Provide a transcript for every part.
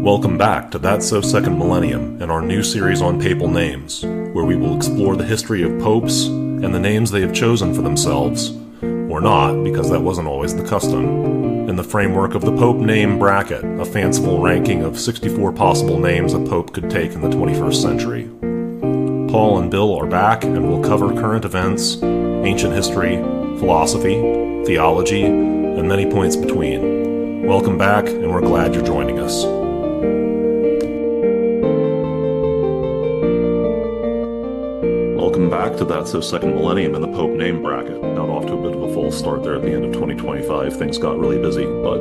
Welcome back to That's So Second Millennium and our new series on papal names, where we will explore the history of popes and the names they have chosen for themselves, or not, because that wasn't always the custom, in the framework of the Pope Name Bracket, a fanciful ranking of 64 possible names a pope could take in the 21st century. Paul and Bill are back and will cover current events, ancient history, philosophy, theology, and many points between. Welcome back, and we're glad you're joining us. Welcome back to That's So Second Millennium in the Pope Name Bracket. Got off to a bit of a false start there at the end of 2025. Things got really busy, but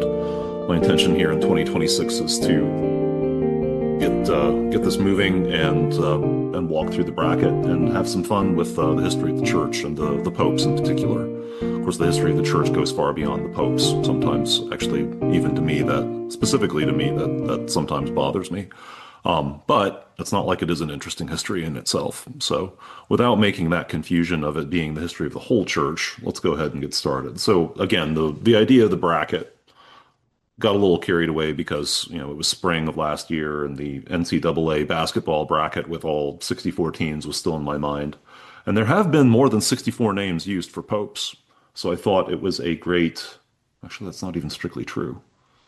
my intention here in 2026 is to get this moving and walk through the bracket and have some fun with the history of the church and the popes in particular. Of course, the history of the church goes far beyond the popes. Sometimes, actually, even to me, that sometimes bothers me. But it's not like it is an interesting history in itself. So without making that confusion of it being the history of the whole church, let's go ahead and get started. So again, the idea of the bracket got a little carried away because, it was spring of last year and the NCAA basketball bracket with all 64 teams was still in my mind. And there have been more than 64 names used for popes. So I thought it was actually, that's not even strictly true.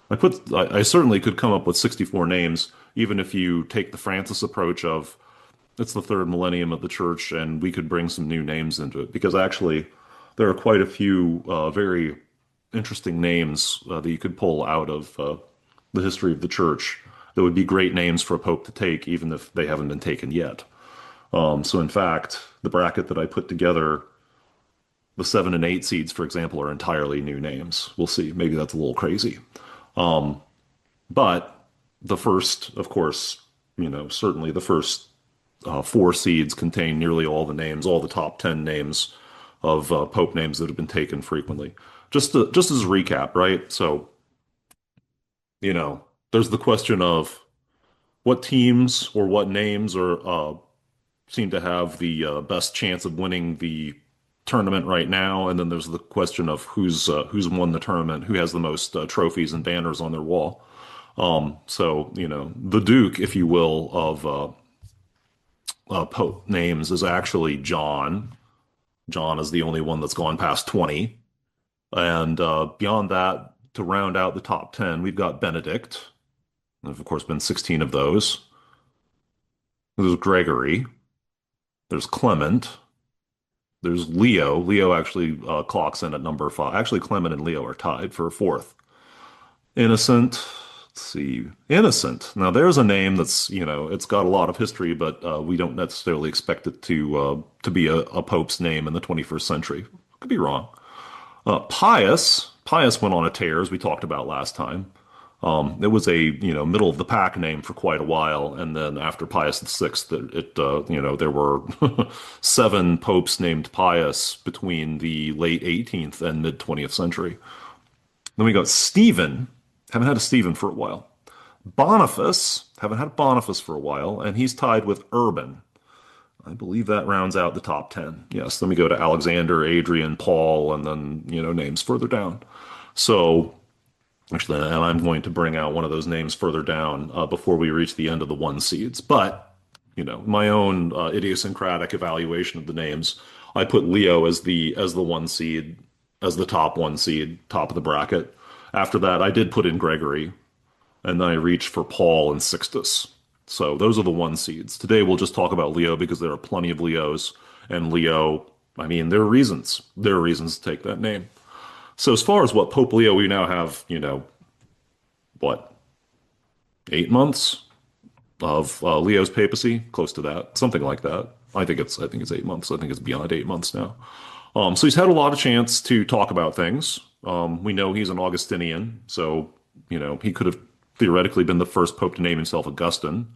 I certainly could come up with 64 names, even if you take the Francis approach of it's the third millennium of the church and we could bring some new names into it. Because actually, there are quite a few very interesting names that you could pull out of the history of the church that would be great names for a pope to take, even if they haven't been taken yet. So in fact, the bracket that I put together, the 7 and 8 seeds, for example, are entirely new names. We'll see. Maybe that's a little crazy. But the first, of course, certainly the first 4 seeds contain nearly all the names, all the top 10 names of pope names that have been taken frequently. Just as a recap, right? So, there's the question of what teams or what names seem to have the best chance of winning the tournament right now, and then there's the question of who's won the tournament, who has the most trophies and banners on their wall. So the Duke, if you will, of Pope names is actually John. John is the only one that's gone past 20, and beyond that, to round out the top 10, we've got Benedict. There's of course been 16 of those. There's Gregory. There's Clement. There's Leo. Leo actually clocks in at number 5. Actually, Clement and Leo are tied for 4th. Innocent. Let's see. Innocent. Now, there's a name that's, it's got a lot of history, but we don't necessarily expect it to be a pope's name in the 21st century. Could be wrong. Pius. Pius went on a tear, as we talked about last time. It was a middle of the pack name for quite a while, and then after Pius VI, there were 7 popes named Pius between the late 18th and mid 20th century. Then we got Stephen. Haven't had a Stephen for a while. Boniface. Haven't had a Boniface for a while, and he's tied with Urban. I believe that rounds out the top 10. Yes. Then we go to Alexander, Adrian, Paul, and then names further down. So. Actually, and I'm going to bring out one of those names further down before we reach the end of the 1 seeds. But, my own idiosyncratic evaluation of the names, I put Leo as the 1 seed, as the top 1 seed, top of the bracket. After that, I did put in Gregory, and then I reached for Paul and Sixtus. So those are the 1 seeds. Today we'll just talk about Leo because there are plenty of Leos, and Leo, there are reasons. There are reasons to take that name. So as far as what Pope Leo, we now have, 8 months of Leo's papacy, close to that, something like that. I think it's 8 months. I think it's beyond 8 months now. So he's had a lot of chance to talk about things. We know he's an Augustinian, so he could have theoretically been the first pope to name himself Augustine.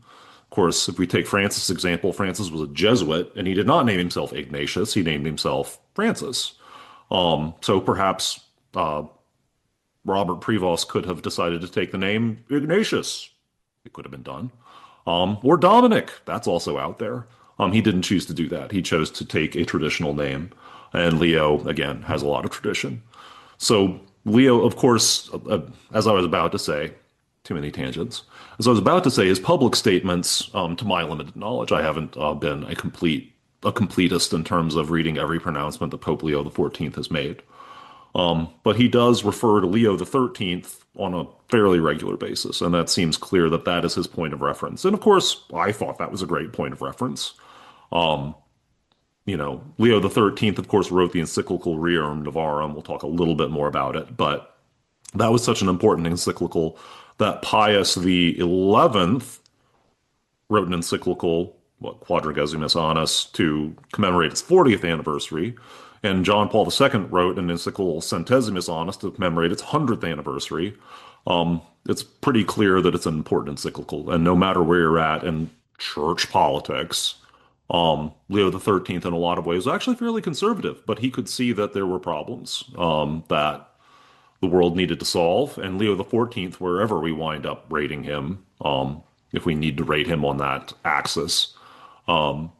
Of course, if we take Francis' example, Francis was a Jesuit, and he did not name himself Ignatius. He named himself Francis. So perhaps Robert Prevost could have decided to take the name Ignatius. It could have been done. Or Dominic. That's also out there. He didn't choose to do that. He chose to take a traditional name. And Leo, again, has a lot of tradition. So Leo, of course, as I was about to say, too many tangents. As I was about to say, his public statements, to my limited knowledge, I haven't been a completist in terms of reading every pronouncement that Pope Leo XIV has made. But he does refer to Leo XIII on a fairly regular basis, and that seems clear that that is his point of reference. And of course, I thought that was a great point of reference. Um, Leo XIII, of course, wrote the encyclical Rerum Novarum. We'll talk a little bit more about it, but that was such an important encyclical that Pius the XI wrote an encyclical, what, Quadragesimus Annus, to commemorate its 40th anniversary. And John Paul II wrote an encyclical Centesimus Annus to commemorate its 100th anniversary. It's pretty clear that it's an important encyclical. And no matter where you're at in church politics, Leo XIII, in a lot of ways, was actually fairly conservative, but he could see that there were problems that the world needed to solve. And Leo XIV, wherever we wind up rating him, if we need to rate him on that axis, um,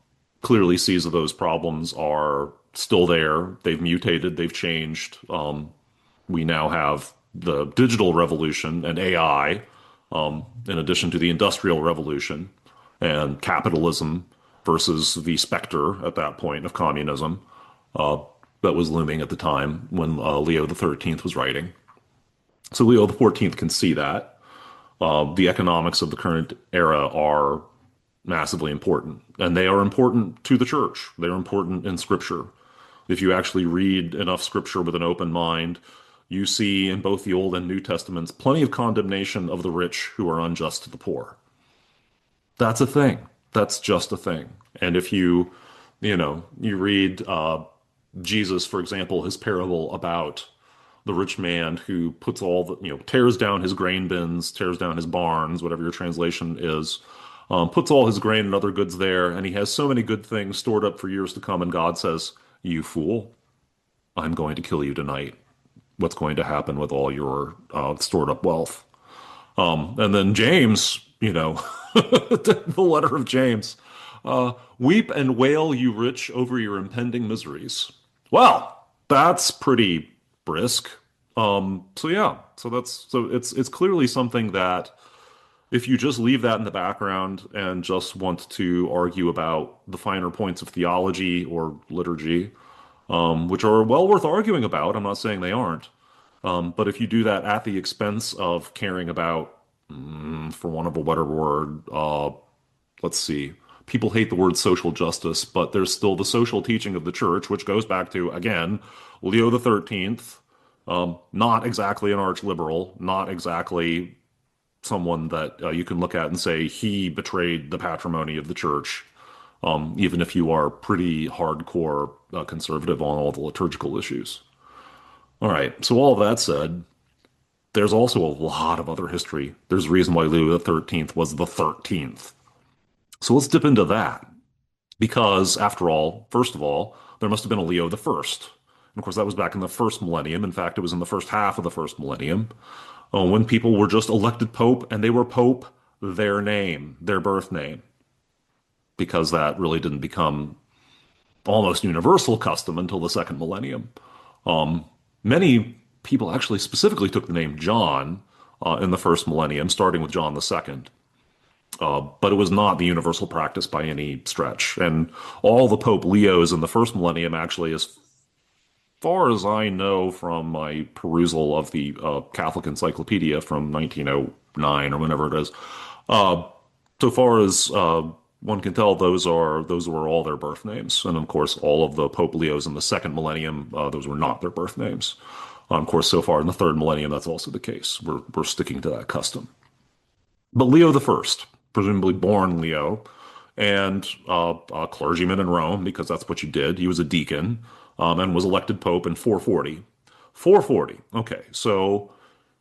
clearly sees that those problems are still there. They've mutated, they've changed. We now have the digital revolution and AI, in addition to the industrial revolution and capitalism versus the specter at that point of communism uh, that was looming at the time when Leo XIII was writing. So Leo XIV can see that. The economics of the current era are massively important, and they are important to the church. They're important in Scripture. If you actually read enough Scripture with an open mind, you see in both the Old and New Testaments plenty of condemnation of the rich who are unjust to the poor. That's a thing. That's just a thing. And if you read Jesus, for example, his parable about the rich man who puts all tears down his grain bins, tears down his barns, whatever your translation is, puts all his grain and other goods there, and he has so many good things stored up for years to come, and God says, "You fool, I'm going to kill you tonight. What's going to happen with all your stored up wealth?" And then James, the letter of James, weep and wail, you rich, over your impending miseries. Well, that's pretty brisk. So yeah, so it's clearly something that if you just leave that in the background and just want to argue about the finer points of theology or liturgy, which are well worth arguing about, I'm not saying they aren't. But if you do that at the expense of caring about, for want of a better word, let's see, people hate the word social justice, but there's still the social teaching of the church, which goes back to, again, Leo XIII, not exactly an arch liberal, not exactly someone that you can look at and say he betrayed the patrimony of the church, even if you are pretty hardcore conservative on all the liturgical issues. All right, so all of that said, there's also a lot of other history. There's a reason why Leo XIII was the 13th. So let's dip into that. Because, after all, first of all, there must have been a Leo the First. And of course, that was back in the first millennium. In fact, it was in the first half of the first millennium, when people were just elected pope, and they were pope their name, their birth name, because that really didn't become almost universal custom until the second millennium. Many people actually specifically took the name John in the first millennium, starting with John II. But it was not the universal practice by any stretch. And all the Pope Leos in the first millennium, actually, as far as I know from my perusal of the Catholic Encyclopedia from 1909 or whenever it is, uh, so far as one can tell, those were all their birth names. And of course, all of the Pope Leos in the second millennium, those were not their birth names. Of course, so far in the third millennium, that's also the case. We're sticking to that custom. But Leo the First, presumably born Leo, and a clergyman in Rome, because that's what you did. He was a deacon, and was elected pope in 440. 440. Okay, so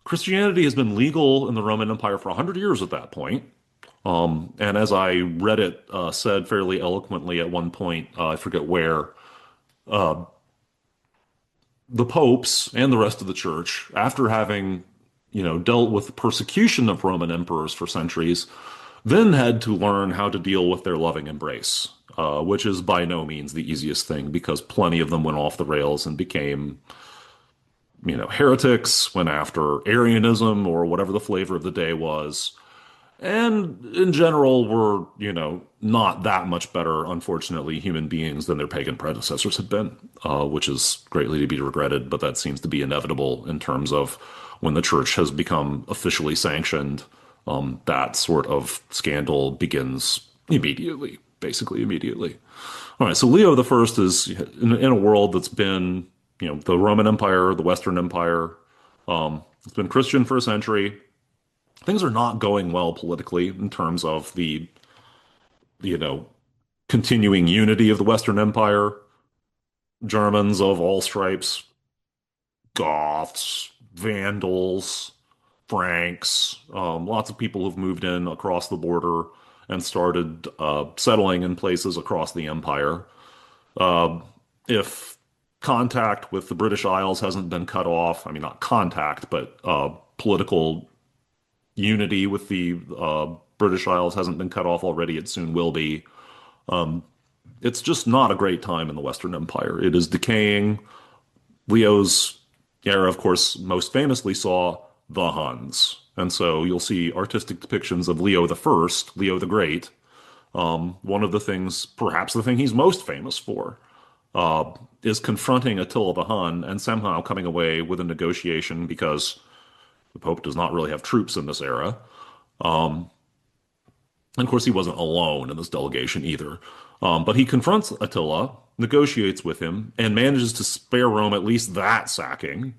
Christianity has been legal in the Roman Empire for 100 years at that point. And as I read it said fairly eloquently at one point, I forget where, the popes and the rest of the church, after having, dealt with persecution of Roman emperors for centuries, then had to learn how to deal with their loving embrace, which is by no means the easiest thing because plenty of them went off the rails and became heretics, went after Arianism or whatever the flavor of the day was. And in general, were, not that much better, unfortunately, human beings than their pagan predecessors had been, which is greatly to be regretted, but that seems to be inevitable in terms of when the church has become officially sanctioned. That sort of scandal begins immediately, basically immediately. All right, so Leo the First is in a world that's been, the Roman Empire, the Western Empire. It's been Christian for a century. Things are not going well politically in terms of the, you know, continuing unity of the Western Empire. Germans of all stripes, Goths, Vandals, Franks, lots of people have moved in across the border and started settling in places across the empire. Uh, if contact with the British Isles hasn't been cut off, I mean, not contact, but political unity with the British Isles hasn't been cut off already, it soon will be. It's just not a great time in the Western Empire. It is decaying. Leo's era, of course, most famously saw the Huns. And so you'll see artistic depictions of Leo the First, Leo the Great. One of the things, perhaps the thing he's most famous for, is confronting Attila the Hun and somehow coming away with a negotiation because the Pope does not really have troops in this era. And of course, he wasn't alone in this delegation either. But he confronts Attila, negotiates with him, and manages to spare Rome at least that sacking.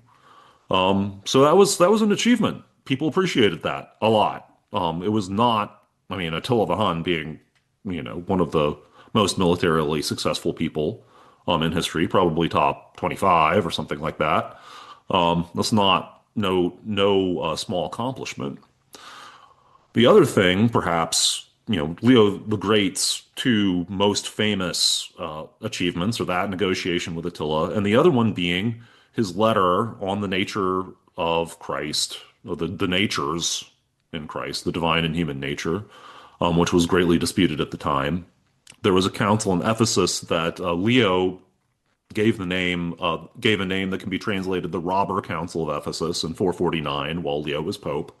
So that was an achievement. People appreciated that a lot. It was not, I mean, Attila the Hun being, one of the most militarily successful people in history, probably top 25 or something like that. That's not no small accomplishment. The other thing, perhaps, Leo the Great's two most famous achievements are that negotiation with Attila, and the other one being his letter on the nature of Christ, or the natures in Christ, the divine and human nature, which was greatly disputed at the time. There was a council in Ephesus that Leo gave a name that can be translated the Robber Council of Ephesus in 449 while Leo was pope.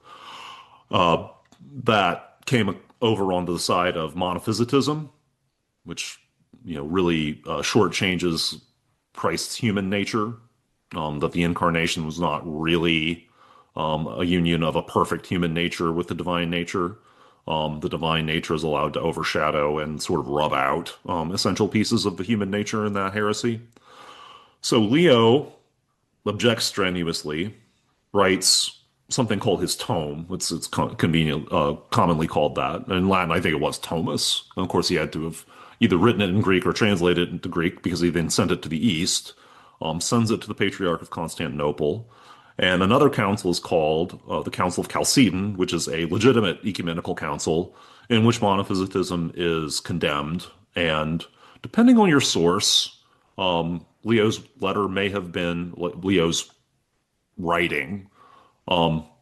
That came over onto the side of monophysitism, which really shortchanges Christ's human nature. That the incarnation was not really a union of a perfect human nature with the divine nature. The divine nature is allowed to overshadow and sort of rub out essential pieces of the human nature in that heresy. So Leo objects strenuously, writes something called his Tome. It's convenient, commonly called that. In Latin, I think it was Tomus. And of course, he had to have either written it in Greek or translated it into Greek because he then sent it to the East, sends it to the Patriarch of Constantinople. And another council is called the Council of Chalcedon, which is a legitimate ecumenical council in which monophysitism is condemned. And depending on your source, Leo's letter may have been, Leo's writing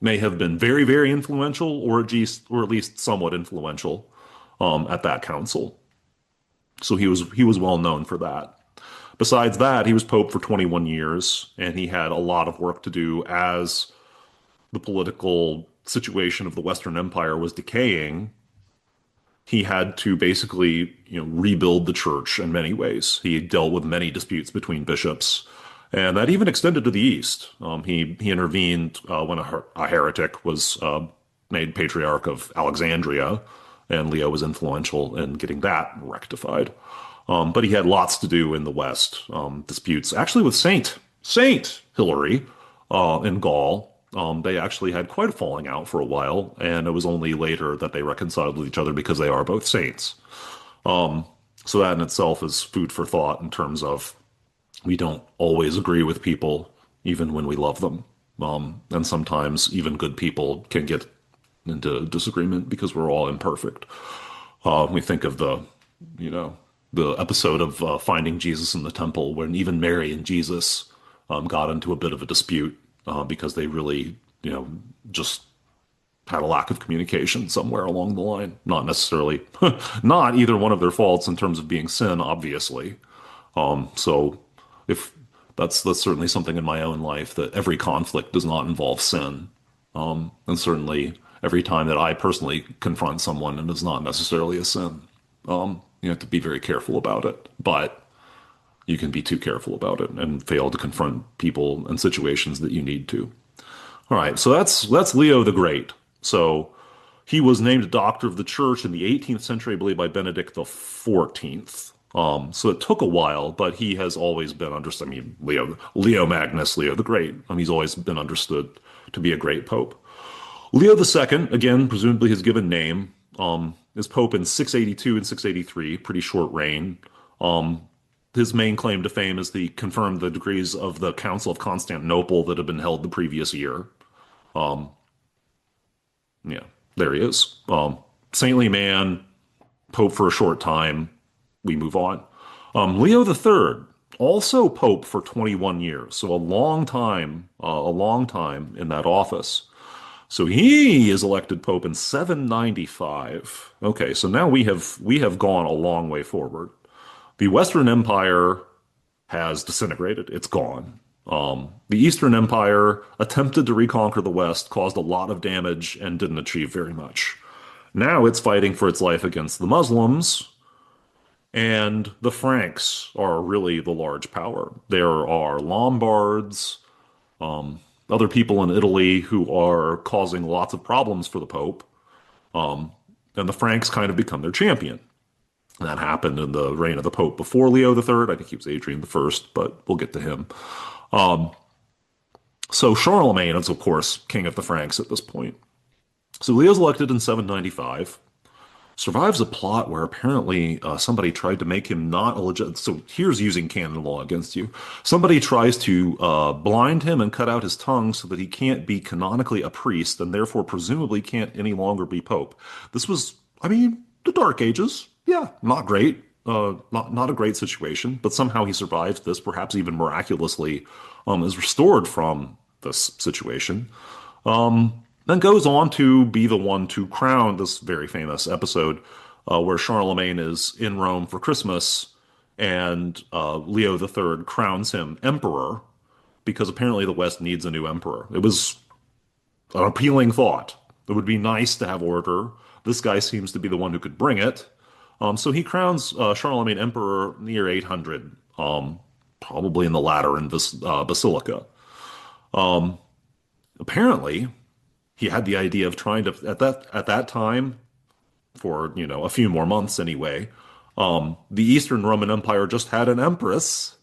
may have been very, very influential, or at least somewhat influential at that council. So he was well known for that. Besides that, he was pope for 21 years, and he had a lot of work to do as the political situation of the Western Empire was decaying. He had to basically, rebuild the church in many ways. He dealt with many disputes between bishops, and that even extended to the East. He intervened when a heretic was made Patriarch of Alexandria, and Leo was influential in getting that rectified. But he had lots to do in the West. Disputes actually with Saint Hilary in Gaul. They actually had quite a falling out for a while, and it was only later that they reconciled with each other because they are both saints. So that in itself is food for thought in terms of we don't always agree with people, even when we love them. And sometimes even good people can get into disagreement because we're all imperfect. We think of the episode of Finding Jesus in the Temple, when even Mary and Jesus got into a bit of a dispute because they really, just had a lack of communication somewhere along the line. Not necessarily, not either one of their faults in terms of being sin, obviously. So if That's certainly something in my own life that every conflict does not involve sin. And certainly every time that I personally confront someone and it's not necessarily a sin, you have to be very careful about it. But you can be too careful about it and fail to confront people and situations that you need to. All right, so that's Leo the Great. So he was named a doctor of the church in the 18th century, I believe, by Benedict the 14th. So it took a while, but he has always been understood. I mean, Leo Magnus, Leo the Great. He's always been understood to be a great pope. Leo II, again, presumably his given name, is pope in 682 and 683, pretty short reign. Um, his main claim to fame is the confirmed the decrees of the Council of Constantinople that had been held the previous year. Um, yeah, there he is. Saintly man, pope for a short time. We move on. Leo III, also pope for 21 years, so a long time in that office. So he is elected pope in 795. Okay, so now we have gone a long way forward. The Western Empire has disintegrated. It's gone. The Eastern Empire attempted to reconquer the West, caused a lot of damage, and didn't achieve very much. Now it's fighting for its life against the Muslims, and the Franks are really the large power. There are Lombards, other people in Italy who are causing lots of problems for the Pope, and the Franks kind of become their champion. That happened in the reign of the Pope before Leo III. I think he was Adrian the First, but we'll get to him. Um, so Charlemagne is, of course, king of the Franks at this point. So Leo's elected in 795. Survives a plot where apparently somebody tried to make him not a legit. So here's using canon law against you. Somebody tries to blind him and cut out his tongue so that he can't be canonically a priest and therefore presumably can't any longer be pope. This was, I mean, the Dark Ages. Yeah, not great. Not a great situation, but somehow he survived this, perhaps even miraculously, is restored from this situation. Then goes on to be the one to crown this very famous episode where Charlemagne is in Rome for Christmas and Leo III crowns him emperor because apparently the West needs a new emperor. It was an appealing thought. It would be nice to have order. This guy seems to be the one who could bring it. So he crowns Charlemagne emperor near 800, probably in the Lateran Basilica. Apparently, he had the idea of trying to at that time for a few more months anyway. The Eastern Roman Empire just had an empress.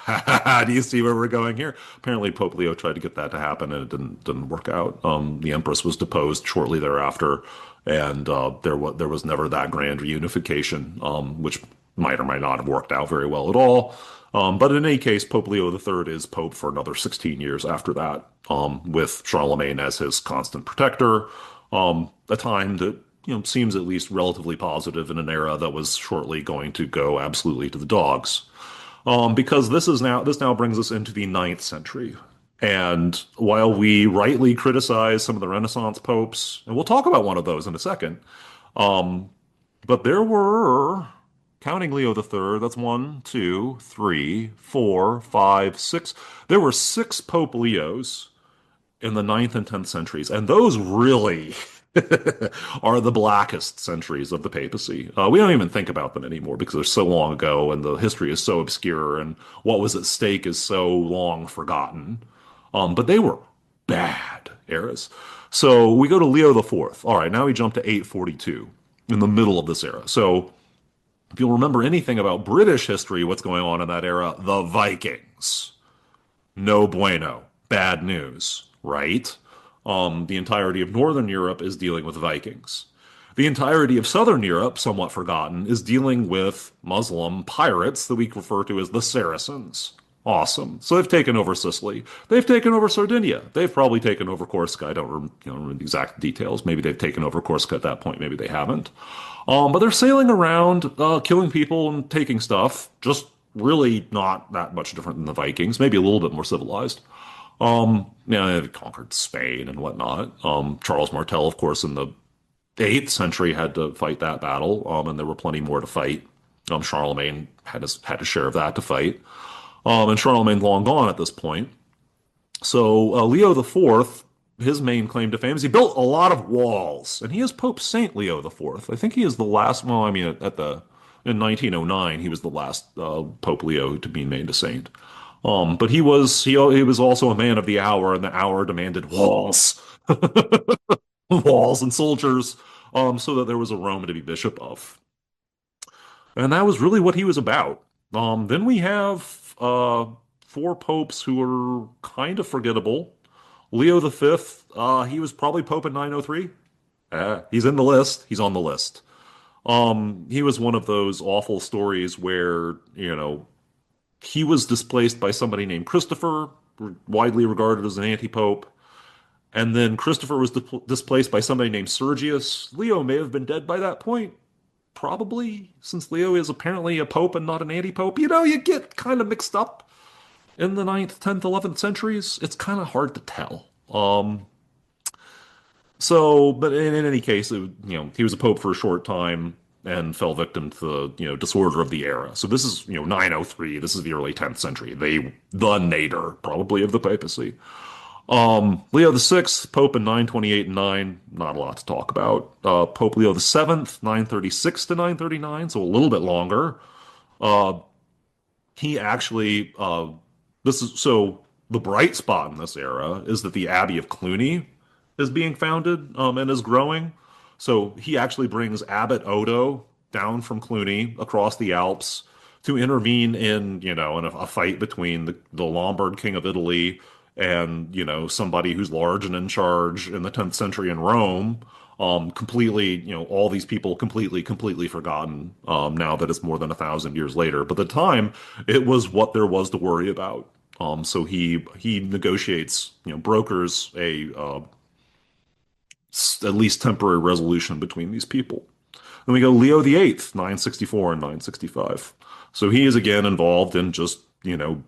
Do you see where we're going here? Apparently, Pope Leo tried to get that to happen, and it didn't work out. The empress was deposed shortly thereafter, and there was never that grand reunification, which might or might not have worked out very well at all. But in any case, Pope Leo III is pope for another 16 years after that, with Charlemagne as his constant protector. A time that seems at least relatively positive in an era that was shortly going to go absolutely to the dogs. Because this now brings us into the ninth century. And while we rightly criticize some of the Renaissance popes, and we'll talk about one of those in a second, but there were, counting Leo III, that's one, two, three, four, five, six. There were six Pope Leos in the ninth and 10th centuries, and those really are the blackest centuries of the papacy. We don't even think about them anymore because they're so long ago and the history is so obscure and what was at stake is so long forgotten. But they were bad eras. So we go to Leo IV. All right, now we jump to 842 in the middle of this era. So if you'll remember anything about British history, what's going on in that era? The Vikings. No bueno. Bad news, right? The entirety of Northern Europe is dealing with Vikings. The entirety of Southern Europe, somewhat forgotten, is dealing with Muslim pirates that we refer to as the Saracens. Awesome. So they've taken over Sicily. They've taken over Sardinia. They've probably taken over Corsica. I don't remember the exact details. Maybe they've taken over Corsica at that point. Maybe they haven't. But they're sailing around, killing people and taking stuff. Just really not that much different than the Vikings. Maybe a little bit more civilized. They conquered Spain and whatnot. Charles Martel, of course, in the 8th century had to fight that battle, and there were plenty more to fight. Charlemagne had a share of that to fight. And Charlemagne long gone at this point. So Leo IV, his main claim to fame is he built a lot of walls, and he is Pope Saint Leo IV. I think he is the last. Well, I mean, at the in 1909, he was the last Pope Leo to be made a saint. But he was also a man of the hour, and the hour demanded walls, walls and soldiers, so that there was a Rome to be bishop of. And that was really what he was about. Then we have four popes who are kind of forgettable. Leo V, he was probably Pope in 903. He's in the list. He's on the list. He was one of those awful stories where, he was displaced by somebody named Christopher, widely regarded as an anti-pope. And then Christopher was displaced by somebody named Sergius. Leo may have been dead by that point. Probably, since Leo is apparently a pope and not an anti-pope. You get kind of mixed up in the ninth, 10th, 11th centuries. It's kind of hard to tell. But in any case, he was a pope for a short time and fell victim to the, disorder of the era. So this is, 903. This is the early 10th century. The nadir, probably, of the papacy. Leo VI, Pope in 928 and 9, not a lot to talk about. Pope Leo VII, 936 to 939, so a little bit longer. Uh, he actually, this is so the bright spot in this era is that the Abbey of Cluny is being founded and is growing. So he actually brings Abbot Odo down from Cluny across the Alps to intervene in a fight between the Lombard king of Italy and, somebody who's large and in charge in the 10th century in Rome. Completely, all these people completely forgotten now that it's more than 1,000 years later. But at the time, it was what there was to worry about. So he negotiates, brokers at least temporary resolution between these people. Then we go Leo VIII, 964 and 965. So he is again involved in just,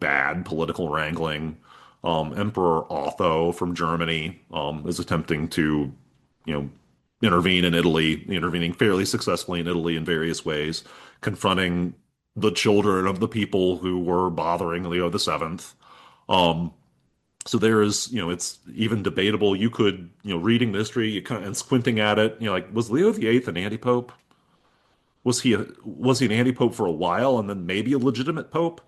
bad political wrangling. Emperor Otho from Germany is attempting to, you know, intervene in Italy, intervening fairly successfully in Italy in various ways, confronting the children of the people who were bothering Leo VII. Um, so there is, it's even debatable. You could, reading the history and squinting at it, like, was Leo VIII an anti-pope? Was he an anti-pope for a while and then maybe a legitimate pope?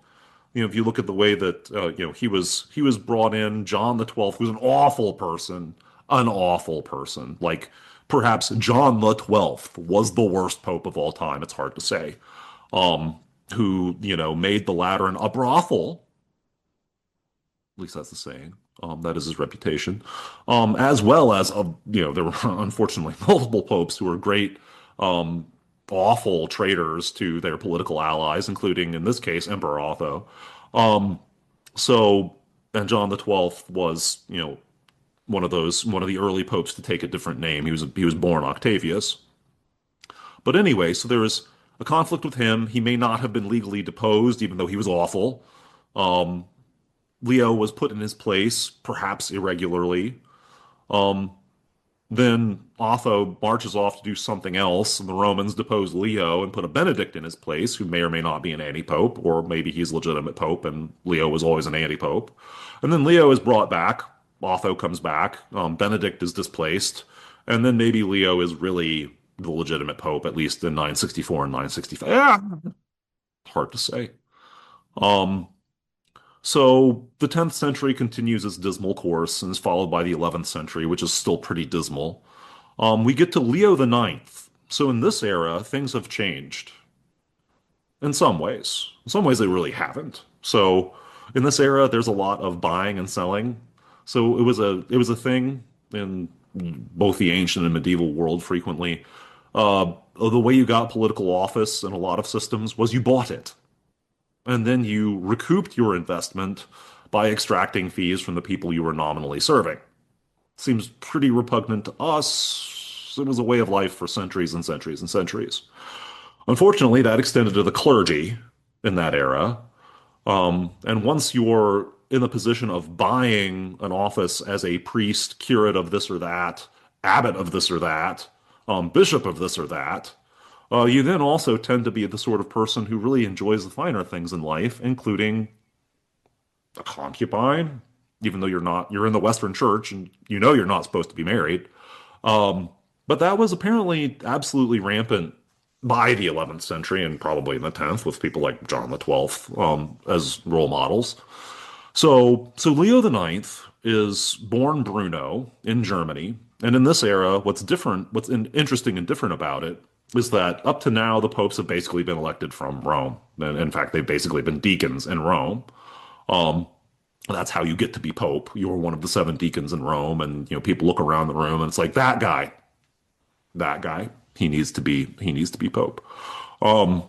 If you look at the way that he was brought in, John the 12th was an awful person. Like perhaps John the 12th was the worst pope of all time. It's hard to say. Who made the Lateran a brothel, at least that's the saying. That is his reputation. As well as, there were unfortunately multiple popes who were great, awful traitors to their political allies, including, in this case, Emperor Otho. Um, so, and John the 12th was, one of the early popes to take a different name. He was born Octavius. But anyway, so there was a conflict with him. He may not have been legally deposed, even though he was awful. Um, Leo was put in his place, perhaps irregularly. Um, then Otho marches off to do something else, and the Romans depose Leo and put a Benedict in his place, who may or may not be an anti-pope, or maybe he's legitimate pope, and Leo was always an anti-pope. And then Leo is brought back. Otho comes back. Benedict is displaced, and then maybe Leo is really the legitimate pope, at least in 964 and 965. Yeah, hard to say. Um, So the 10th century continues its dismal course and is followed by the 11th century, which is still pretty dismal. We get to Leo the Ninth. So in this era, things have changed in some ways. In some ways, they really haven't. So in this era, there's a lot of buying and selling. So it was a thing in both the ancient and medieval world frequently. The way you got political office in a lot of systems was you bought it. And then you recouped your investment by extracting fees from the people you were nominally serving. Seems pretty repugnant to us. It was a way of life for centuries and centuries and centuries. Unfortunately, that extended to the clergy in that era. And once you're in the position of buying an office as a priest, curate of this or that, abbot of this or that, bishop of this or that, you then also tend to be the sort of person who really enjoys the finer things in life, including a concubine, even though you're in the Western Church and you know you're not supposed to be married. Um, but that was apparently absolutely rampant by the 11th century and probably in the 10th with people like John the 12th as role models. So Leo the Ninth is born Bruno in Germany. And in this era, interesting and different about it is that up to now, the popes have basically been elected from Rome. And in fact, they've basically been deacons in Rome. Um, that's how you get to be pope. You're one of the seven deacons in Rome, and people look around the room, and it's like that guy, he needs to be pope. Um,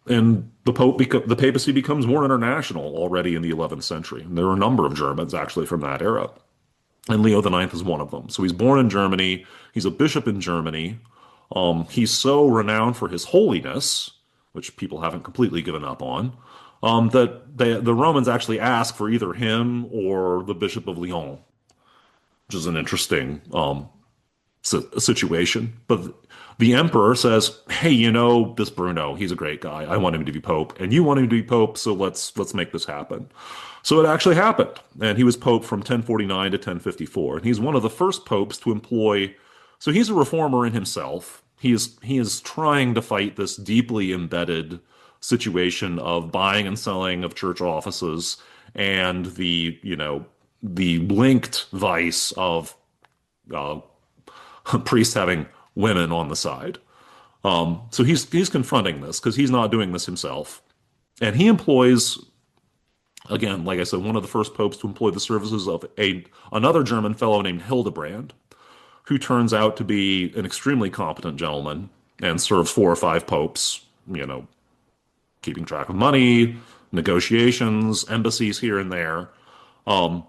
and the papacy becomes more international already in the 11th century. And there are a number of Germans actually from that era, and Leo the Ninth is one of them. So he's born in Germany. He's a bishop in Germany. He's so renowned for his holiness, which people haven't completely given up on, that the Romans actually ask for either him or the Bishop of Lyon, which is an interesting situation. But the emperor says, "Hey, this Bruno, he's a great guy. I want him to be pope, and you want him to be pope, so let's make this happen." So it actually happened, and he was pope from 1049 to 1054, and he's one of the first popes to employ. So he's a reformer in himself. He is trying to fight this deeply embedded situation of buying and selling of church offices and the linked vice of uh, priests having women on the side. So he's confronting this because he's not doing this himself, and he employs, again, like I said, one of the first popes to employ the services of another German fellow named Hildebrand, who turns out to be an extremely competent gentleman and served four or five popes, keeping track of money, negotiations, embassies here and there. Um,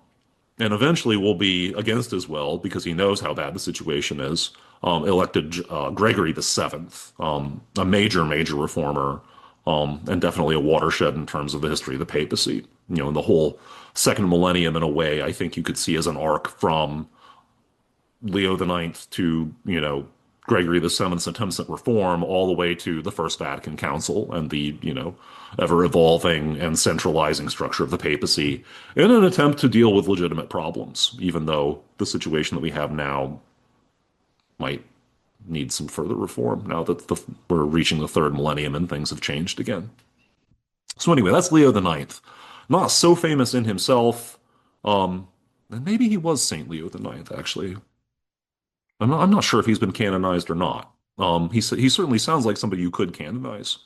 and eventually will be against his will because he knows how bad the situation is. Elected Gregory VII, a major reformer, and definitely a watershed in terms of the history of the papacy. In the whole second millennium, in a way, I think you could see as an arc from Leo the Ninth to Gregory VII's attempts at reform, all the way to the First Vatican Council and the ever evolving and centralizing structure of the papacy in an attempt to deal with legitimate problems, even though the situation that we have now might need some further reform now that we're reaching the third millennium and things have changed again. So anyway, that's Leo the Ninth. Not so famous in himself. And maybe he was Saint Leo the Ninth, actually. I'm not sure if he's been canonized or not. He certainly sounds like somebody you could canonize.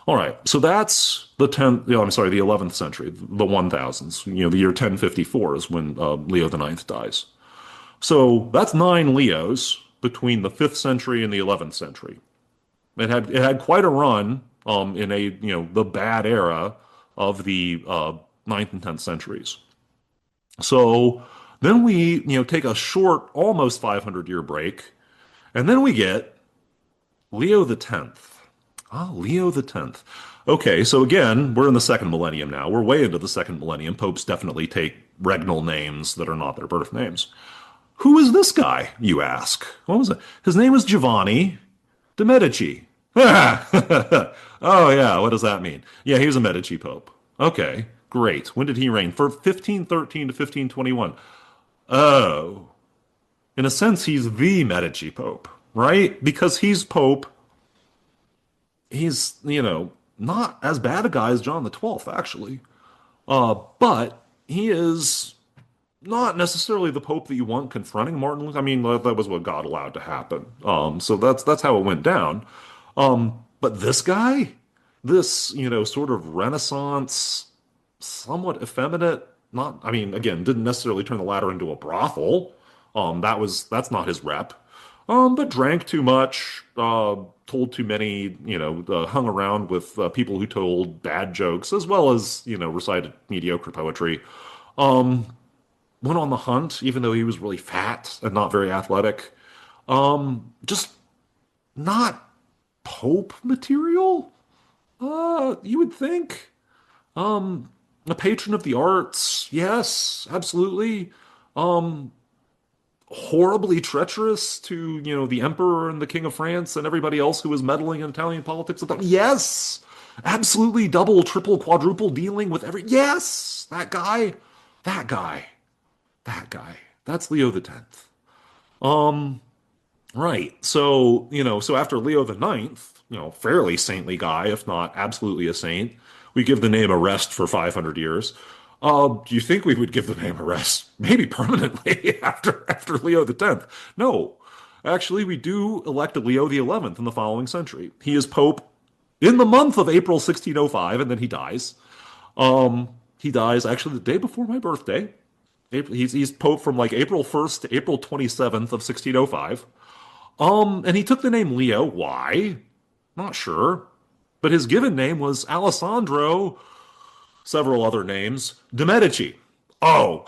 All right, so that's the 10th, I'm sorry, the 11th century, the 1000s. The year 1054 is when Leo the Ninth dies. So that's nine Leos between the 5th century and the 11th century. It had quite a run in the bad era of the 9th and 10th centuries. So then we take a short, almost 500-year break, and then we get Leo the Tenth. Ah, Leo the Tenth. Okay, so again, we're in the second millennium now. We're way into the second millennium. Popes definitely take regnal names that are not their birth names. Who is this guy, you ask? What was it? His name was Giovanni de Medici. Oh, yeah, what does that mean? Yeah, he was a Medici pope. Okay, great. When did he reign? For 1513 to 1521. Oh, in a sense, he's the Medici pope, right? Because he's pope. He's, not as bad a guy as John the 12th, actually. But he is not necessarily the pope that you want confronting Martin Luther. I mean, that was what God allowed to happen. So that's how it went down. But this guy, this, sort of Renaissance, somewhat effeminate, not, I mean, again, didn't necessarily turn the latter into a brothel. That's not his rep. But drank too much, told too many, hung around with people who told bad jokes, as well as, recited mediocre poetry. Um, Went on the hunt, even though he was really fat and not very athletic. Just not Pope material, you would think. A patron of the arts, yes, absolutely. Um, Horribly treacherous to, the emperor and the king of France and everybody else who was meddling in Italian politics. Yes, absolutely double, triple, quadruple dealing with yes, that guy. That guy. That guy. That's Leo the Tenth. Um, right. So, so after Leo the Ninth, fairly saintly guy, if not absolutely a saint, we give the name a rest for 500 years. Do you think we would give the name a rest? Maybe permanently after Leo the Tenth? No. Actually, we do elect a Leo the 11th in the following century. He is Pope in the month of April 1605, and then he dies. He dies actually the day before my birthday. He's Pope from like April 1st to April 27th of 1605. And he took the name Leo. Why? Not sure. But his given name was Alessandro, several other names, de Medici. Oh,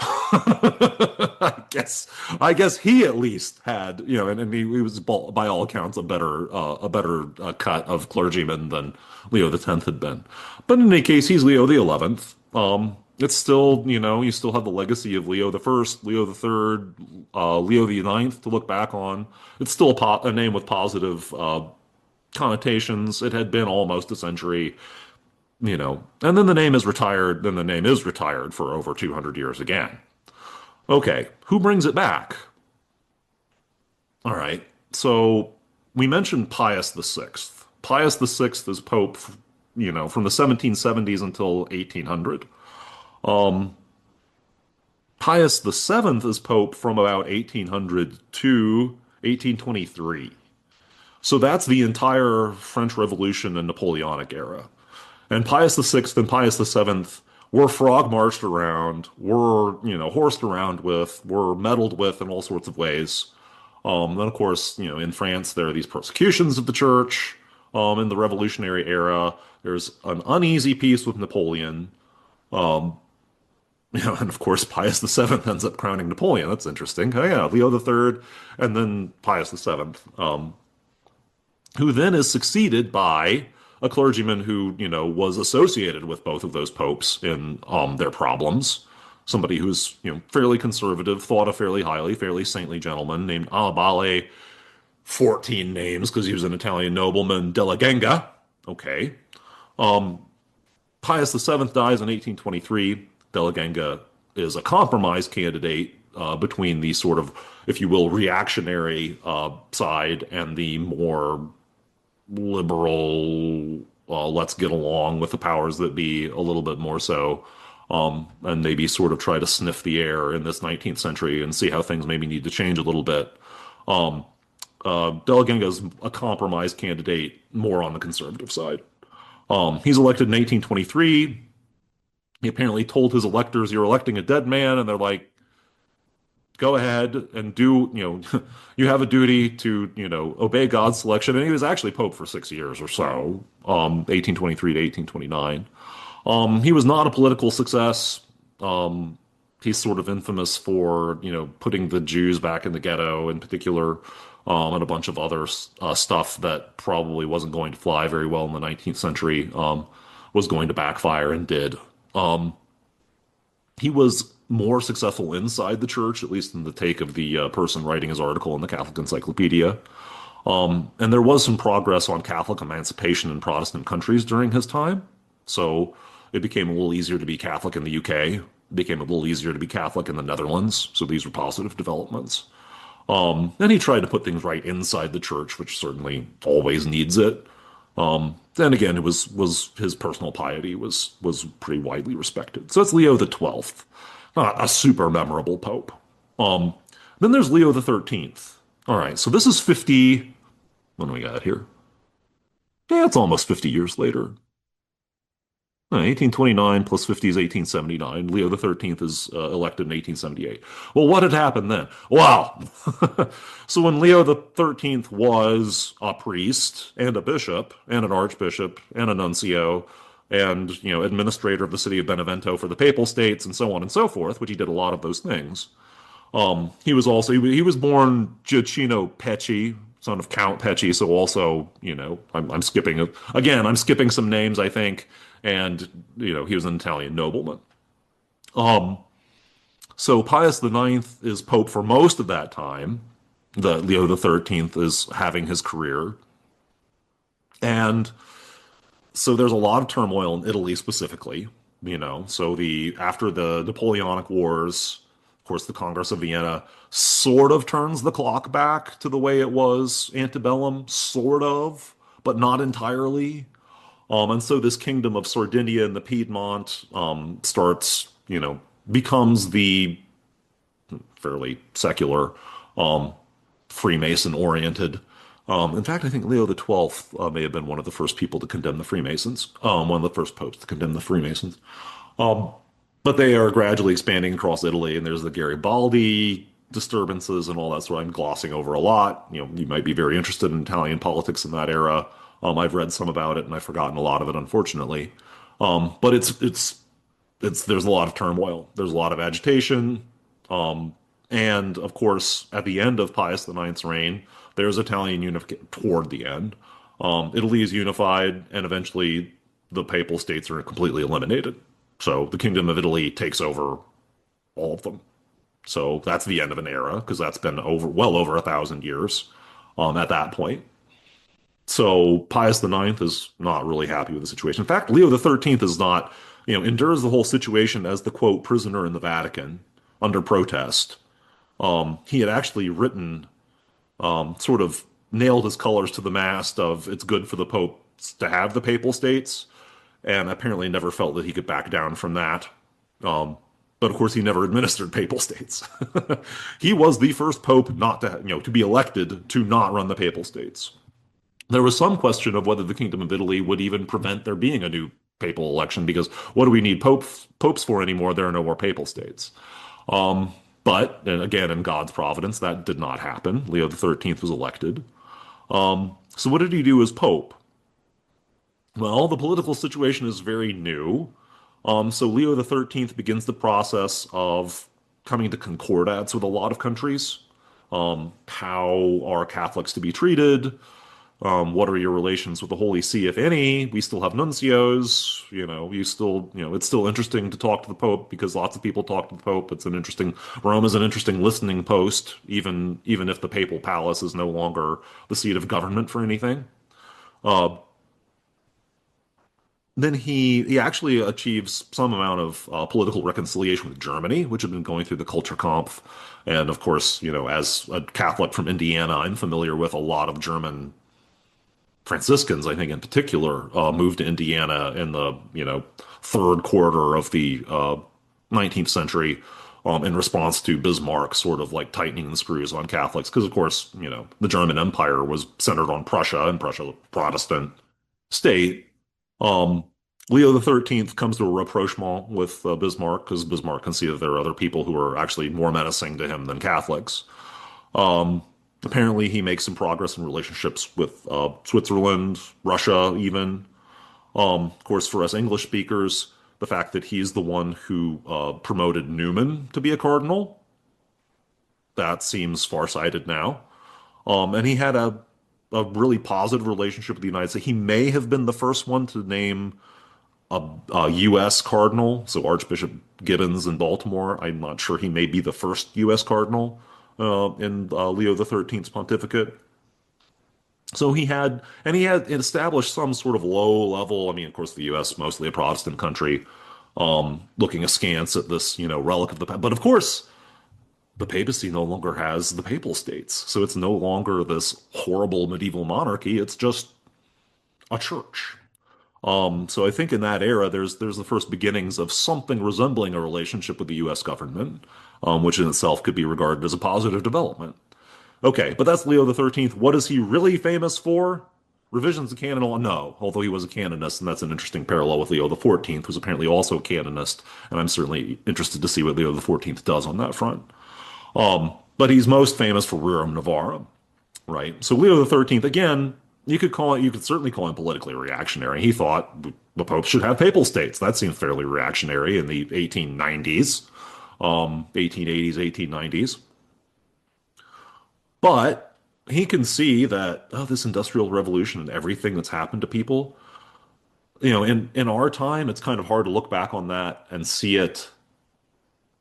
I guess he at least had, and he was by all accounts a better cut of clergyman than Leo the Tenth had been. But in any case, he's Leo the 11th. It's still, you still have the legacy of Leo the First, Leo the Third, Leo the Ninth to look back on. It's still a name with positive connotations. It had been almost a century, and then the name is retired. Then the name is retired for over 200 years again. Okay, who brings it back? All right, so we mentioned Pius the Sixth. Pius the Sixth is Pope, from the 1770s until 1800. Um, Pius the Seventh is Pope from about 1800 to 1823. So that's the entire French Revolution and Napoleonic era. And Pius the Sixth and Pius the Seventh were frog marched around, were, horsed around with, were meddled with in all sorts of ways. Then, of course, in France, there are these persecutions of the church. In the Revolutionary era, there's an uneasy peace with Napoleon. Um, and of course, Pius the Seventh ends up crowning Napoleon. That's interesting. Oh, yeah, Leo the Third, and then Pius the Seventh, who then is succeeded by a clergyman who, was associated with both of those popes in their problems. Somebody who's, fairly conservative, thought of fairly highly, fairly saintly gentleman named Annibale, 14 names because he was an Italian nobleman, della Genga. Okay. Um, Pius VII dies in 1823. Della Genga is a compromise candidate between the sort of, if you will, reactionary side and the more liberal, let's get along with the powers that be a little bit more so, and maybe sort of try to sniff the air in this 19th century and see how things maybe need to change a little bit. Um, Della Genga is a compromise candidate more on the conservative side. He's elected in 1823. He apparently told his electors, "You're electing a dead man," and they're like, "Go ahead and do, you have a duty to, obey God's selection." And he was actually Pope for 6 years or so, 1823 to 1829. He was not a political success. He's sort of infamous for, putting the Jews back in the ghetto in particular, and a bunch of other stuff that probably wasn't going to fly very well in the 19th century, was going to backfire and did. Um, he was more successful inside the church, at least in the take of the person writing his article in the Catholic Encyclopedia. And there was some progress on Catholic emancipation in Protestant countries during his time. So it became a little easier to be Catholic in the UK. It became a little easier to be Catholic in the Netherlands. So these were positive developments. And he tried to put things right inside the church, which certainly always needs it. Then again, it was his personal piety was pretty widely respected. So it's Leo the 12th, not a super memorable pope. Um, then there's Leo the 13th. All right, so this is 50. When do we got here? Yeah, it's almost 50 years later. 1829 plus 50 is 1879. Leo the 13th is elected in 1878. Well, what had happened then? Wow. So when Leo the 13th was a priest and a bishop and an archbishop and a nuncio and, administrator of the city of Benevento for the Papal States and so on and so forth, which he did a lot of those things. He was also he was born Gioacchino Pecci, son of Count Pecci. So also, I'm skipping again. I'm skipping some names, I think, and he was an Italian nobleman. Um, so Pius the Ninth is pope for most of that time. The Leo the 13th is having his career, and so there's a lot of turmoil in Italy specifically. So the after the Napoleonic Wars, of course, the Congress of Vienna sort of turns the clock back to the way it was antebellum, sort of, but not entirely. And so this kingdom of Sardinia and the Piedmont starts, becomes the fairly secular, um, Freemason oriented. In fact, I think Leo the XII may have been one of the first people to condemn the Freemasons, one of the first popes to condemn the Freemasons. Um, but they are gradually expanding across Italy, and there's the Garibaldi disturbances and all that sort. I'm glossing over a lot. You might be very interested in Italian politics in that era. I've read some about it, and I've forgotten a lot of it, unfortunately. But it's there's a lot of turmoil. There's a lot of agitation. Um, and of course, at the end of Pius IX's reign, there's Italian unification toward the end. Italy is unified, and eventually the papal states are completely eliminated. So the Kingdom of Italy takes over all of them. So that's the end of an era because that's been well over 1,000 years at that point. So Pius IX is not really happy with the situation. In fact, Leo XIII is not, endures the whole situation as the quote prisoner in the Vatican under protest. He had actually written, sort of nailed his colors to the mast of it's good for the popes to have the papal states, and apparently never felt that he could back down from that. Um, but of course, he never administered papal states. He was the first pope not to, to be elected to not run the papal states. There was some question of whether the Kingdom of Italy would even prevent there being a new papal election because what do we need popes for anymore? There are no more papal states. But and again, in God's providence, that did not happen. Leo XIII was elected. So what did he do as pope? Well, the political situation is very new. So Leo XIII begins the process of coming to concordats with a lot of countries. How are Catholics to be treated? What are your relations with the Holy See, if any? We still have nuncios. It's still interesting to talk to the Pope because lots of people talk to the Pope. Rome is an interesting listening post, even if the papal palace is no longer the seat of government for anything. Uh, then he actually achieves some amount of political reconciliation with Germany, which had been going through the Culture Kampf. And of course, as a Catholic from Indiana, I'm familiar with a lot of German Franciscans, I think in particular, moved to Indiana in the third quarter of the 19th century in response to Bismarck sort of like tightening the screws on Catholics, because of course the German Empire was centered on Prussia, and Prussia was a Protestant state. Um, Leo XIII comes to a rapprochement with Bismarck because Bismarck can see that there are other people who are actually more menacing to him than Catholics. Um, Apparently, he makes some progress in relationships with Switzerland, Russia, even. Of course, for us English speakers, the fact that he's the one who promoted Newman to be a cardinal, that seems far-sighted now. And he had a really positive relationship with the United States. He may have been the first one to name a U.S. cardinal, so Archbishop Gibbons in Baltimore. I'm not sure he may be the first U.S. cardinal in Leo XIII's pontificate. So he had established some sort of low level. I mean, of course, the U.S. mostly a Protestant country, looking askance at this, relic of the. But of course, the papacy no longer has the papal states, so it's no longer this horrible medieval monarchy. It's just a church. So I think in that era, there's the first beginnings of something resembling a relationship with the U.S. government, which in itself could be regarded as a positive development. Okay, but that's Leo XIII. What is he really famous for? Revisions of canon law? No, although he was a canonist, and that's an interesting parallel with Leo XIV, who's apparently also a canonist, and I'm certainly interested to see what Leo XIV does on that front. But he's most famous for Rerum Novarum, right? So Leo XIII, again, you could certainly call him politically reactionary. He thought the Pope should have papal states. That seemed fairly reactionary in the 1890s, 1880s, 1890s. But he can see that, this industrial revolution and everything that's happened to people, in our time, it's kind of hard to look back on that and see it.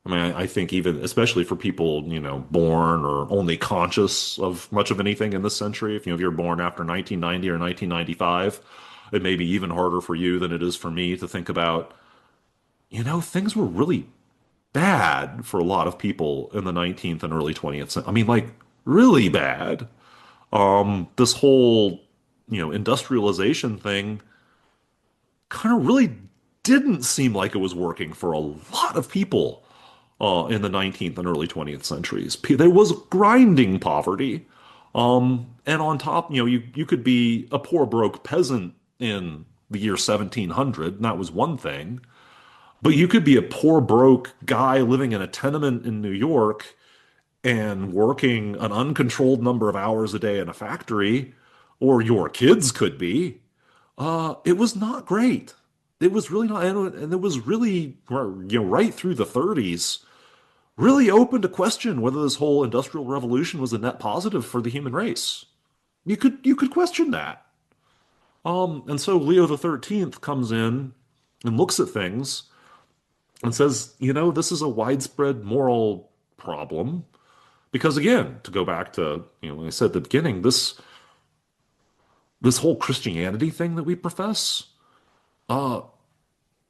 I mean, I think even, especially for people, born or only conscious of much of anything in this century, if you're born after 1990 or 1995, it may be even harder for you than it is for me to think about things were really bad for a lot of people in the 19th and early 20th century. I mean, like really bad. This whole, industrialization thing kind of really didn't seem like it was working for a lot of people in the 19th and early 20th centuries. There was grinding poverty. And on top, you could be a poor broke peasant in the year 1700, and that was one thing. But you could be a poor broke guy living in a tenement in New York and working an uncontrolled number of hours a day in a factory, or your kids could be. It was not great. It was really not, and it was really, right through the 30s, really open to question whether this whole industrial revolution was a net positive for the human race. You could question that. And so Leo the 13th comes in and looks at things and says, this is a widespread moral problem. Because again, to go back to, when I said at the beginning, this whole Christianity thing that we profess, uh,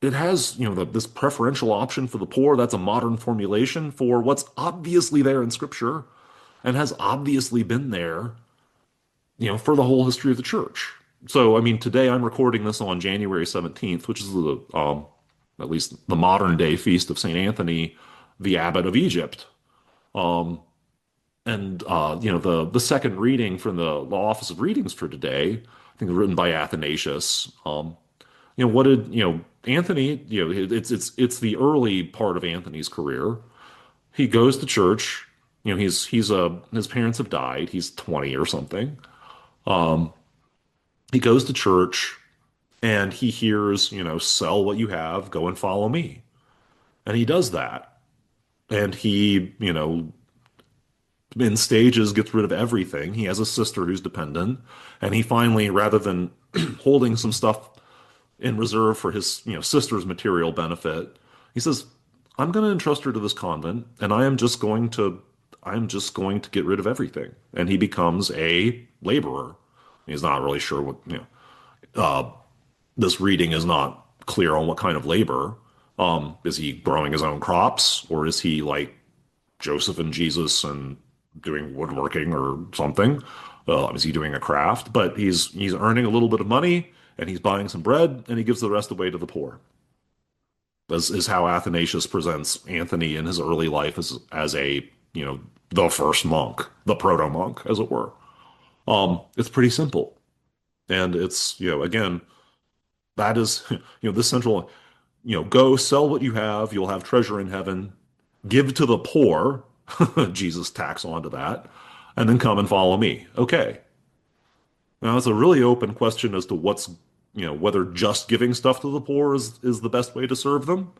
it has, this preferential option for the poor. That's a modern formulation for what's obviously there in Scripture and has obviously been there, for the whole history of the church. So, I mean, today I'm recording this on January 17th, which is at least the modern day feast of St. Anthony, the abbot of Egypt. Um, and the second reading from the Office of Readings for today, I think written by Athanasius. What did Anthony? It's the early part of Anthony's career. He goes to church. His parents have died. He's 20 or something. Um, he goes to church and he hears, sell what you have, go and follow me. And he does that. And he, in stages gets rid of everything. He has a sister who's dependent, and he finally, rather than holding some stuff in reserve for his, sister's material benefit, he says, "I'm going to entrust her to this convent, and I am just going to get rid of everything." And he becomes a laborer. He's not really sure what, this reading is not clear on what kind of labor. Is he growing his own crops, or is he like Joseph and Jesus and doing woodworking or something? Is he doing a craft? But he's earning a little bit of money and he's buying some bread and he gives the rest away to the poor. This is how Athanasius presents Anthony in his early life as a, the first monk, the proto monk, as it were. It's pretty simple. And it's, again, that is, this central, go sell what you have, you'll have treasure in heaven, give to the poor, Jesus tacks onto that, and then come and follow me. Okay. Now it's a really open question as to whether just giving stuff to the poor is the best way to serve them.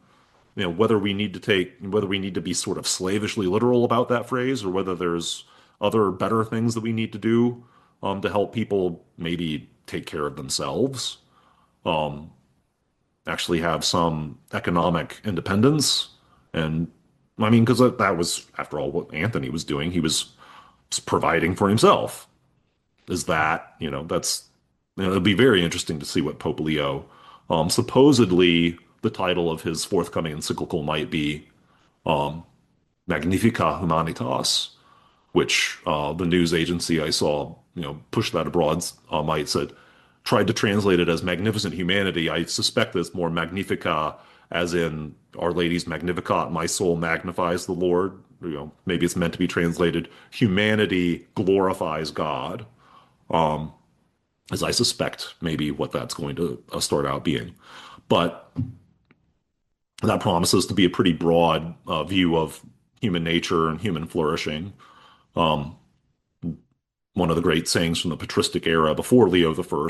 Whether we need to be sort of slavishly literal about that phrase, or whether there's other better things that we need to do to help people maybe take care of themselves, um, actually have some economic independence. And I mean, because that was, after all, what Anthony was doing. He was providing for himself. Is that, it'll be very interesting to see what Pope Leo, supposedly the title of his forthcoming encyclical might be um, Magnifica Humanitas, which the news agency I saw, push that abroad, might said, tried to translate it as Magnificent Humanity. I suspect that it's more Magnifica, as in Our Lady's Magnificat, my soul magnifies the Lord. Maybe it's meant to be translated Humanity glorifies God, um, as I suspect maybe what that's going to start out being. But that promises to be a pretty broad view of human nature and human flourishing. Um, One of the great sayings from the patristic era before Leo I,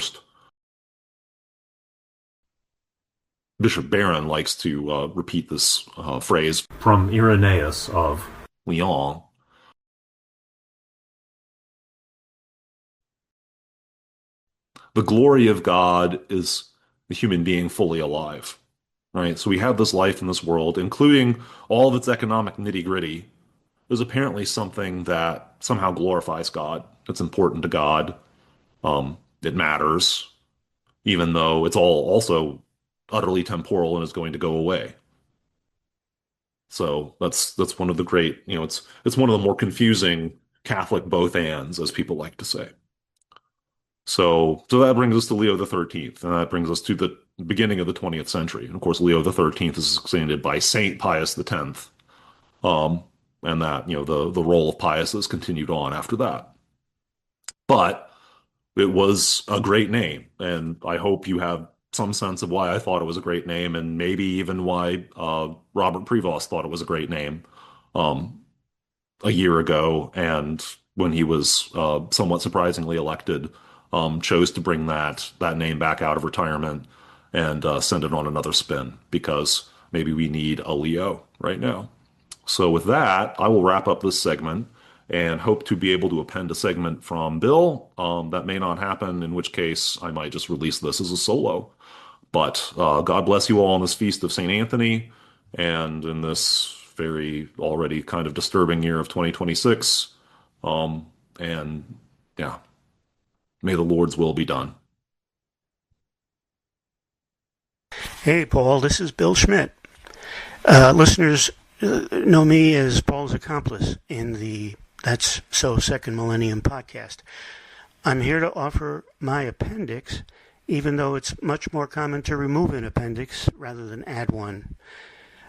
Bishop Barron likes to repeat this phrase from Irenaeus of Lyon. The glory of God is the human being fully alive, right? So we have this life in this world, including all of its economic nitty-gritty, is apparently something that somehow glorifies God. It's important to God. It matters, even though it's all also utterly temporal and is going to go away. So that's one of the great, it's one of the more confusing Catholic both ands, as people like to say. So that brings us to Leo the 13th, and that brings us to the beginning of the 20th century. And of course, Leo the 13th is succeeded by Saint Pius the 10th. Um, and that, the role of Pius has continued on after that. But it was a great name, and I hope you have some sense of why I thought it was a great name, and maybe even why Robert Prevost thought it was a great name um, a year ago, and when he was somewhat surprisingly elected, chose to bring that name back out of retirement and send it on another spin because maybe we need a Leo right now. So with that, I will wrap up this segment and hope to be able to append a segment from Bill. That may not happen, in which case I might just release this as a solo. But God bless you all on this feast of St. Anthony and in this very already kind of disturbing year of 2026. And yeah, may the Lord's will be done. Hey, Paul, this is Bill Schmidt. Listeners know me as Paul's accomplice in the That's So Second Millennium podcast. I'm here to offer my appendix, even though it's much more common to remove an appendix rather than add one.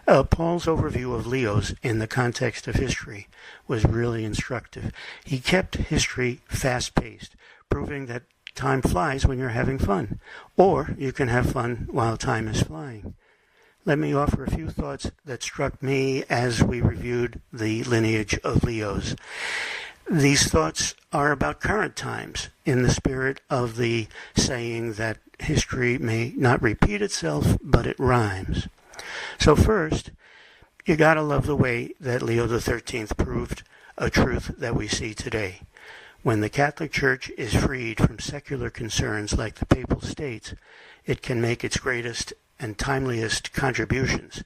Paul's overview of Leos in the context of history was really instructive. He kept history fast-paced, proving that time flies when you're having fun, or you can have fun while time is flying. Let me offer a few thoughts that struck me as we reviewed the lineage of Leos. These thoughts are about current times, in the spirit of the saying that history may not repeat itself, but it rhymes. So first, you gotta love the way that Leo XIII proved a truth that we see today. When the Catholic Church is freed from secular concerns like the Papal States, it can make its greatest and timeliest contributions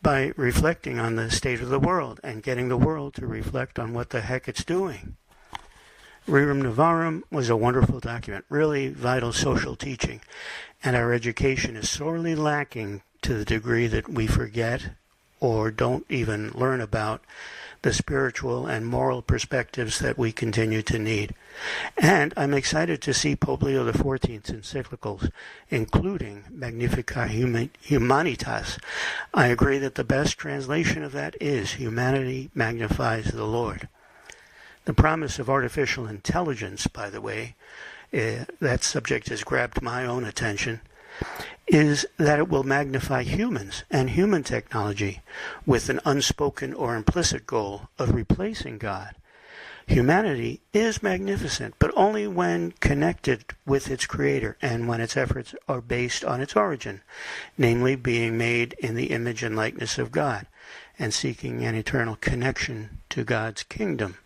by reflecting on the state of the world and getting the world to reflect on what the heck it's doing. Rerum Novarum was a wonderful document, really vital social teaching, and our education is sorely lacking to the degree that we forget or don't even learn about the spiritual and moral perspectives that we continue to need. And I'm excited to see Pope Leo XIV's encyclicals, including Magnificat Humanitas. I agree that the best translation of that is Humanity Magnifies the Lord. The promise of artificial intelligence, by the way, that subject has grabbed my own attention, is that it will magnify humans and human technology with an unspoken or implicit goal of replacing God. Humanity is magnificent, but only when connected with its creator and when its efforts are based on its origin, namely being made in the image and likeness of God and seeking an eternal connection to God's kingdom.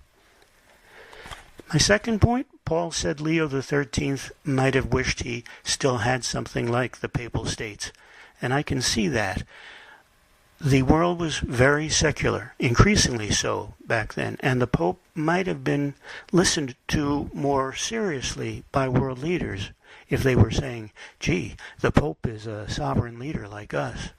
My second point, Paul said Leo XIII might have wished he still had something like the Papal States, and I can see that. The world was very secular, increasingly so back then, and the Pope might have been listened to more seriously by world leaders if they were saying, gee, the Pope is a sovereign leader like us.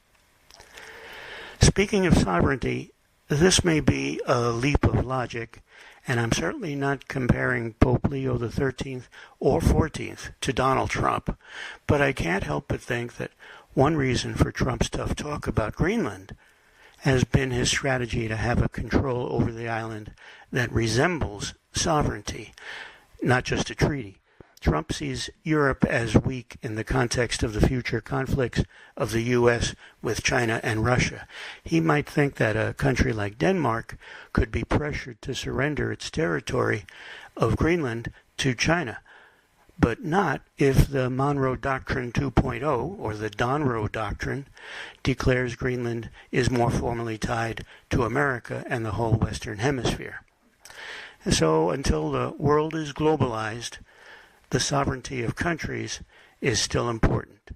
Speaking of sovereignty, this may be a leap of logic, and I'm certainly not comparing Pope Leo XIII or XIV to Donald Trump, but I can't help but think that one reason for Trump's tough talk about Greenland has been his strategy to have a control over the island that resembles sovereignty, not just a treaty. Trump sees Europe as weak in the context of the future conflicts of the U.S. with China and Russia. He might think that a country like Denmark could be pressured to surrender its territory of Greenland to China, but not if the Monroe Doctrine 2.0, or the Donroe Doctrine, declares Greenland is more formally tied to America and the whole Western Hemisphere. So until the world is globalized, the sovereignty of countries is still important.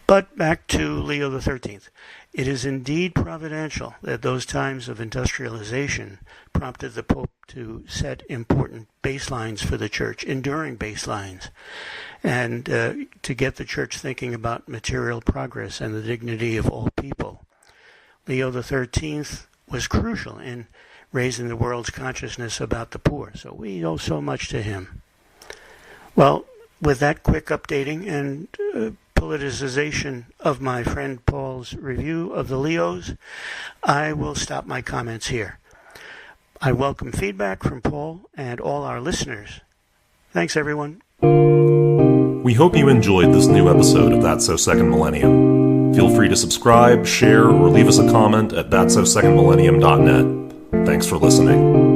But back to Leo XIII. It is indeed providential that those times of industrialization prompted the Pope to set important baselines for the Church, enduring baselines, and to get the Church thinking about material progress and the dignity of all people. Leo XIII was crucial in raising the world's consciousness about the poor. So we owe so much to him. Well, with that quick updating and politicization of my friend Paul's review of the Leos, I will stop my comments here. I welcome feedback from Paul and all our listeners. Thanks, everyone. We hope you enjoyed this new episode of That's So Second Millennium. Feel free to subscribe, share, or leave us a comment at that'sso2ndmillennium.net. Thanks for listening.